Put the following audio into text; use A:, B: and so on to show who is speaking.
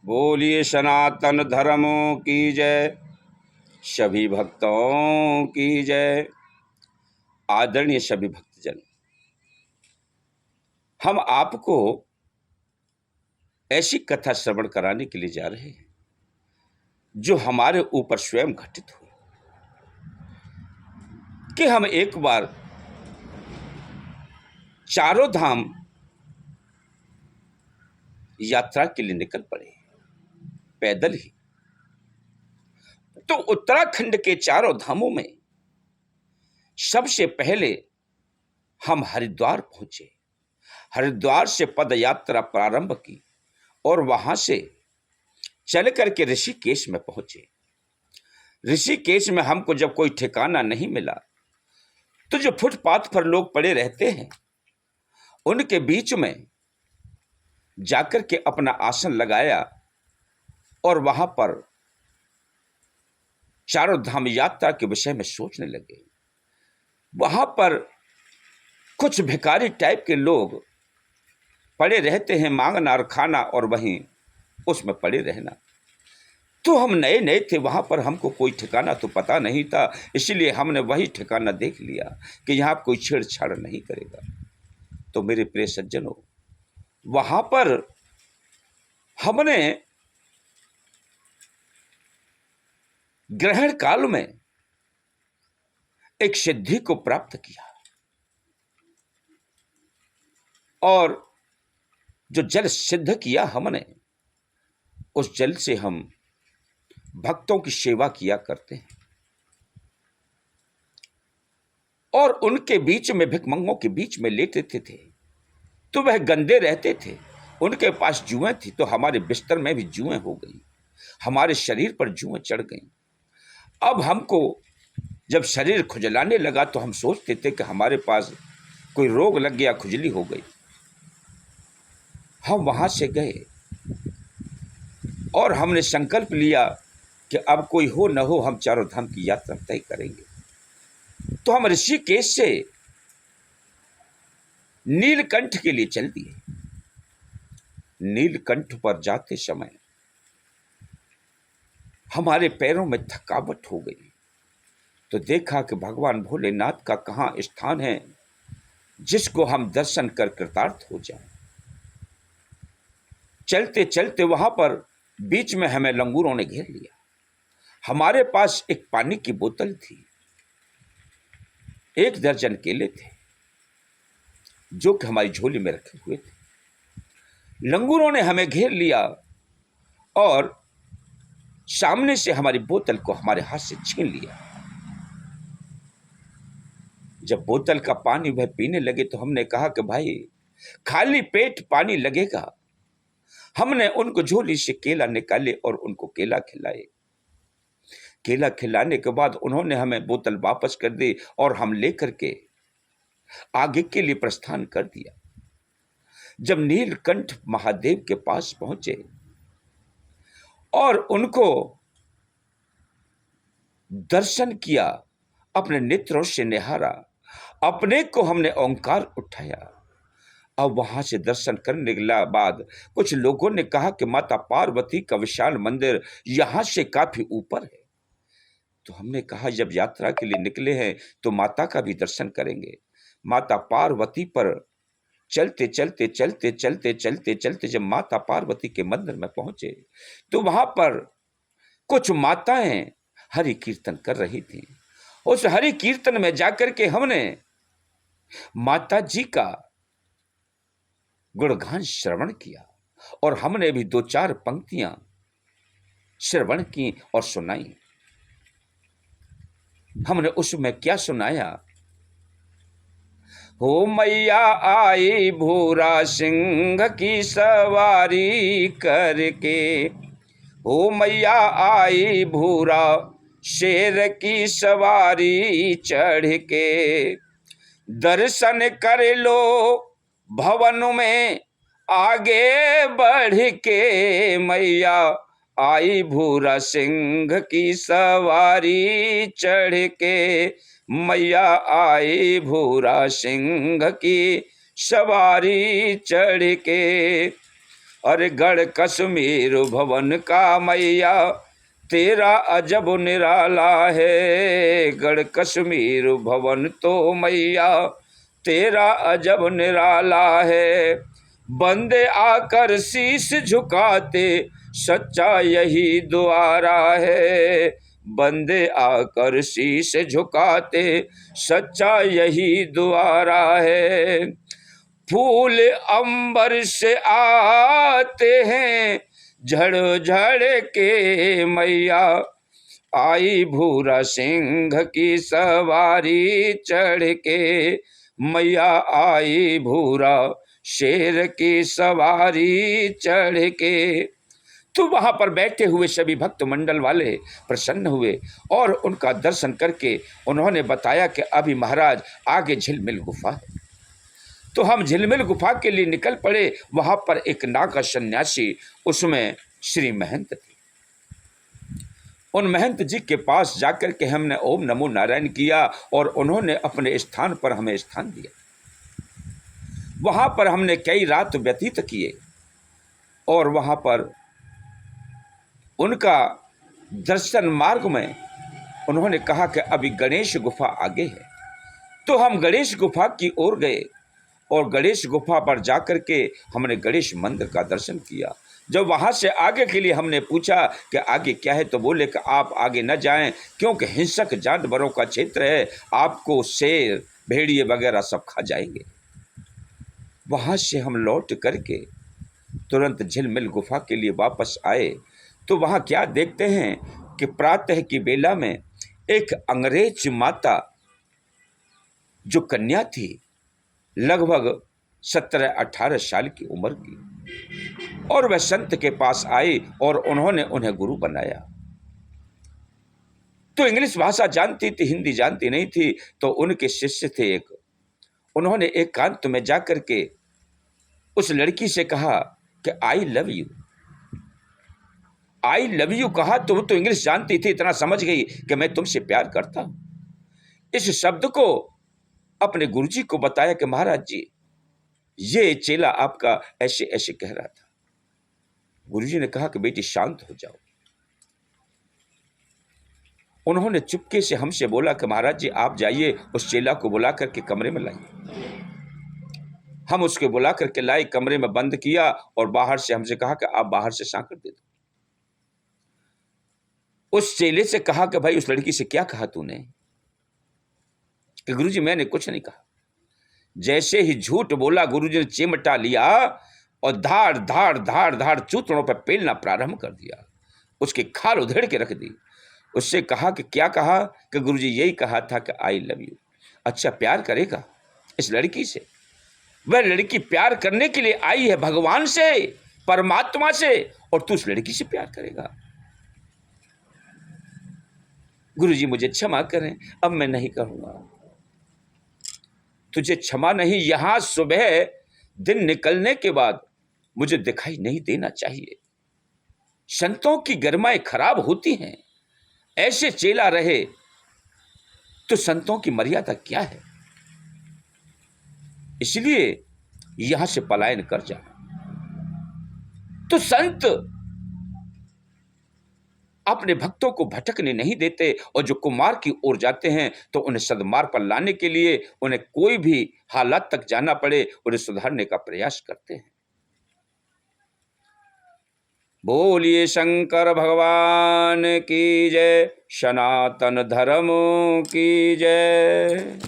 A: बोलिए सनातन धर्म की जय, सभी भक्तों की जय। आदरणीय सभी भक्तजन, हम आपको ऐसी कथा श्रवण कराने के लिए जा रहे हैं जो हमारे ऊपर स्वयं घटित हुई कि हम एक बार चारों धाम यात्रा के लिए निकल पड़े, पैदल ही। तो उत्तराखंड के चारों धामों में सबसे पहले हम हरिद्वार पहुंचे। हरिद्वार से पद यात्रा प्रारंभ की और वहां से चल करके ऋषिकेश में पहुंचे। ऋषिकेश में हमको जब कोई ठिकाना नहीं मिला तो जो फुटपाथ पर लोग पड़े रहते हैं उनके बीच में जाकर के अपना आसन लगाया और वहां पर चारों धाम यात्रा के विषय में सोचने लगे। वहां पर कुछ भिखारी टाइप के लोग पड़े रहते हैं, मांगना और खाना और वहीं उसमें पड़े रहना। तो हम नए नए थे वहां पर, हमको कोई ठिकाना तो पता नहीं था, इसलिए हमने वही ठिकाना देख लिया कि यहां कोई छेड़छाड़ नहीं करेगा। तो मेरे प्रिय सज्जनों, वहां पर हमने ग्रहण काल में एक सिद्धि को प्राप्त किया और जो जल सिद्ध किया हमने, उस जल से हम भक्तों की सेवा किया करते हैं और उनके बीच में, भिखमंगों के बीच में लेटे थे तो वह गंदे रहते थे। उनके पास जुएं थी तो हमारे बिस्तर में भी जुएं हो गई, हमारे शरीर पर जुएं चढ़ गई। अब हमको जब शरीर खुजलाने लगा तो हम सोचते थे कि हमारे पास कोई रोग लग गया, खुजली हो गई। हम वहां से गए और हमने संकल्प लिया कि अब कोई हो न हो हम चारों धाम की यात्रा तय करेंगे। तो हम ऋषिकेश से नीलकंठ के लिए चल दिए। नीलकंठ पर जाते समय हमारे पैरों में थकावट हो गई तो देखा कि भगवान भोलेनाथ का कहाँ स्थान है जिसको हम दर्शन कर कृतार्थ हो जाएं। चलते चलते वहां पर बीच में हमें लंगूरों ने घेर लिया। हमारे पास एक पानी की बोतल थी, 1 दर्जन केले थे जो कि हमारी झोली में रखे हुए थे। लंगूरों ने हमें घेर लिया और सामने से हमारी बोतल को हमारे हाथ से छीन लिया। जब बोतल का पानी वह पीने लगे तो हमने कहा कि भाई खाली पेट पानी लगेगा। हमने उनको झोली से केला निकाले और उनको केला खिलाए। केला खिलाने के बाद उन्होंने हमें बोतल वापस कर दी और हम लेकर के आगे के लिए प्रस्थान कर दिया। जब नीलकंठ महादेव के पास पहुंचे और उनको दर्शन किया, अपने नेत्रों से निहारा, अपने को हमने ओंकार उठाया। अब वहां से दर्शन करने के बाद कुछ लोगों ने कहा कि माता पार्वती का विशाल मंदिर यहां से काफी ऊपर है। तो हमने कहा जब यात्रा के लिए निकले हैं तो माता का भी दर्शन करेंगे। माता पार्वती पर चलते चलते चलते चलते चलते चलते जब माता पार्वती के मंदिर में पहुंचे तो वहां पर कुछ माताएं हरि कीर्तन कर रही थी। उस हरि कीर्तन में जाकर के हमने माता जी का गुणगान श्रवण किया और हमने भी 2-4 पंक्तियां श्रवण की और सुनाई। हमने उसमें क्या सुनाया? हो मैया आई भूरा सिंह की सवारी करके, हो मैया आई भूरा शेर की सवारी चढ़ के, दर्शन कर लो भवन में आगे बढ़ के, मैया आई भूरा सिंह की सवारी चढ़ के, मैया आई भूरा सिंह की सवारी चढ़ के। अरे गढ़ कश्मीर भवन का मैया तेरा अजब निराला है, गढ़ कश्मीर भवन तो मैया तेरा अजब निराला है। बंदे आकर शीश झुकाते सच्चा यही द्वारा है, बंदे आकर शीश झुकाते सच्चा यही द्वारा है। फूल अंबर से आते हैं झड़ झड़ के मैया, आई भूरा सिंह की सवारी चढ़ के, मैया आई भूरा शेर की सवारी चढ़ के। तो वहां पर बैठे हुए सभी भक्त मंडल वाले प्रसन्न हुए और उनका दर्शन करके उन्होंने बताया कि अभी महाराज आगे झिलमिल गुफा है। तो हम झिलमिल गुफा के लिए निकल पड़े। वहां पर एक नागा सन्यासी, उसमें श्री महंत थे। उन महंत जी के पास जाकर के हमने ओम नमो नारायण किया और उन्होंने अपने स्थान पर हमें स्थान दिया। वहां पर हमने कई रात व्यतीत किए और वहां पर उनका दर्शन मार्ग में उन्होंने कहा कि अभी गणेश गुफा आगे है। तो हम गणेश गुफा की ओर गए और गणेश गुफा पर जाकर के हमने गणेश मंदिर का दर्शन किया। जब वहाँ से आगे के लिए हमने पूछा कि आगे क्या है, तो बोले कि आप आगे न जाएं क्योंकि हिंसक जानवरों का क्षेत्र है, आपको शेर भेड़िए वगैरह सब खा जाएंगे। वहाँ से हम लौट करके तुरंत झिलमिल गुफा के लिए वापस आए तो वहाँ क्या देखते हैं कि प्रातः की बेला में एक अंग्रेज माता जो कन्या थी, लगभग 17-18 साल की उम्र की, और वह संत के पास आई और उन्होंने उन्हें गुरु बनाया। तो इंग्लिश भाषा जानती थी, हिंदी जानती नहीं थी। तो उनके शिष्य थे एक, उन्होंने एकांत में जाकर के उस लड़की से कहा कि I love you. I love you कहा तो वो तो इंग्लिश जानती थी, इतना समझ गई कि मैं तुमसे प्यार करता हूं। इस शब्द को अपने गुरुजी को बताया कि महाराज जी, ये चेला आपका ऐसे ऐसे कह रहा था। गुरुजी ने कहा कि बेटी शांत हो जाओ। उन्होंने चुपके से हमसे बोला कि महाराज जी आप जाइए, उस चेला को बुला करके कमरे में लाइए। हम उसके बुला करके लाए, कमरे में बंद किया और बाहर से हमसे कहा कि आप बाहर से सांकर दे दो। उस चेले से कहा कि भाई उस लड़की से क्या कहा तूने? कि गुरुजी मैंने कुछ नहीं कहा। जैसे ही झूठ बोला, गुरुजी ने चिमटा लिया और धाड़ धाड़ धाड़ धाड़ चूतड़ों पर पेलना प्रारंभ कर दिया, उसकी खाल उधेड़ के रख दी। उससे कहा कि क्या कहा? कि गुरुजी यही कहा था कि आई लव यू। अच्छा, प्यार करेगा इस लड़की से? वह लड़की प्यार करने के लिए आई है भगवान से, परमात्मा से, और तू उस लड़की से प्यार करेगा? गुरुजी मुझे क्षमा करें, अब मैं नहीं करूंगा। तुझे क्षमा नहीं, यहां सुबह दिन निकलने के बाद मुझे दिखाई नहीं देना चाहिए। संतों की गरिमाएं खराब होती हैं। ऐसे चेला रहे तो संतों की मर्यादा क्या है? इसलिए यहां से पलायन कर जा। तो संत अपने भक्तों को भटकने नहीं देते और जो कुमार्ग की ओर जाते हैं तो उन्हें सद्मार्ग पर लाने के लिए उन्हें कोई भी हालात तक जाना पड़े, उन्हें सुधारने का प्रयास करते हैं। बोलिए शंकर भगवान की जय, सनातन धर्म की जय।